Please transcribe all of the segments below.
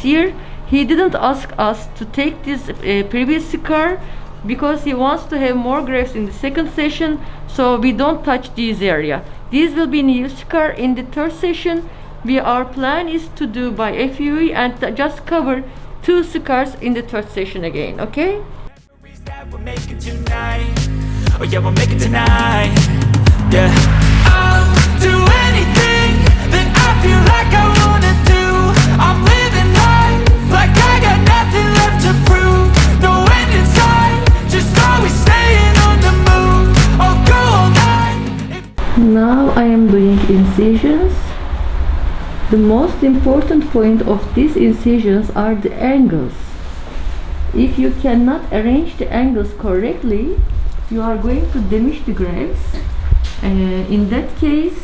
year. He didn't ask us to take this previous scar because he wants to have more grafts in the second session, so we don't touch this area. This will be new scar in the third session. Our plan is to do by FUE and just cover 2 scars in the third session again, okay? We'll make it tonight. Oh yeah, we'll make it tonight. Yeah, I'll do anything that I feel like I wanna do. I'm living life like I got nothing left to prove. No end in sight, just always staying on the move. I'll go all night. Now I am doing incisions. The most important point of these incisions are the angles. If you cannot arrange the angles correctly, you are going to damage the grafts. In that case,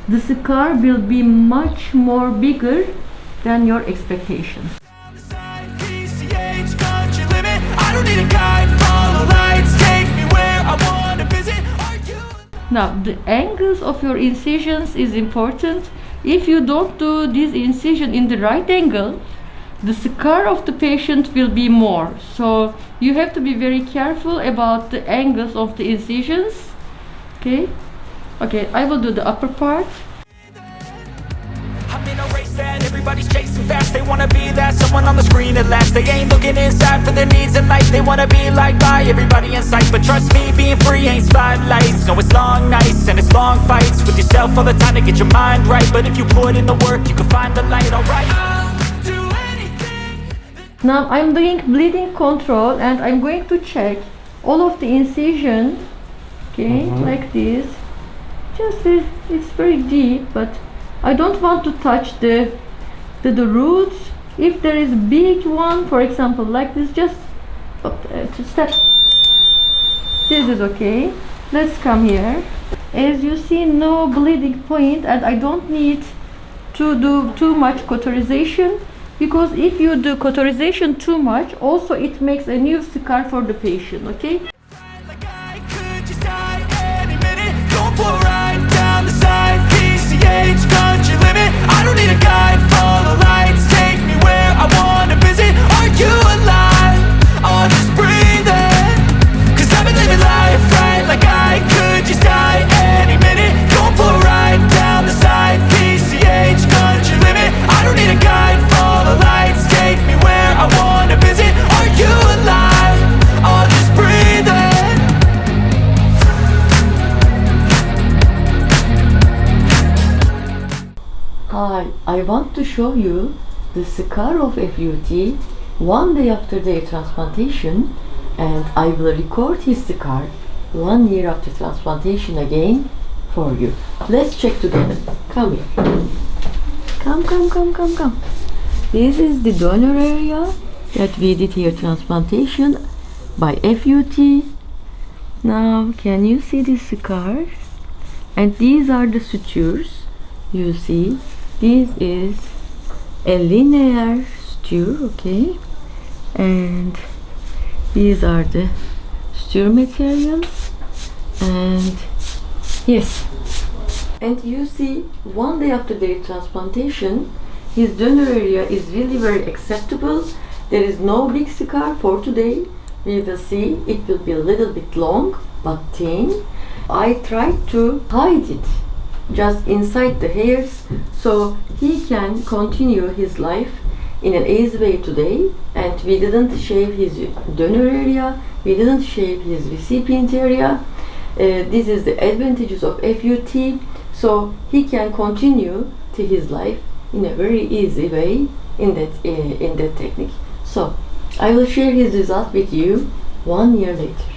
the scar will be much more bigger than your expectations. Now, the angles of your incisions is important. If you don't do this incision in the right angle, the scar of the patient will be more. So you have to be very careful about the angles of the incisions. Okay, I will do the upper part. I'm in a race that everybody's chasing fast. They wanna be that someone on the screen at last. They ain't looking inside for their needs in life. They wanna be liked by everybody in sight. But trust me, being free ain't spotlights. No, it's long nights and it's long fights with yourself all the time to get your mind right. But if you put in the work, you can find the light, alright. Now I'm doing bleeding control and I'm going to check all of the incision, okay, like this. Just it's very deep, but I don't want to touch the roots. If there is a big one, for example, like this, just to step. This is okay. Let's come here. As you see, no bleeding point, and I don't need to do too much cauterization. Because if you do cauterization too much, also it makes a new scar for the patient, okay? I want to show you the scar of FUT 1 day after their transplantation, and I will record his scar 1 year after transplantation again for you. Let's check together. Come here. Come. This is the donor area that we did here transplantation by FUT. Now can you see the scar? And these are the sutures. You see, this is a linear suture, okay, and these are the suture materials, and yes, and you see 1 day after their transplantation, his donor area is really very acceptable. There is no big scar for today. We will see it will be a little bit long but thin. I tried to hide it just inside the hairs so he can continue his life in an easy way today, and we didn't shave his donor area, we didn't shave his recipient area. This is the advantages of FUT, so he can continue to his life in a very easy way in that technique. So I will share his result with you 1 year later.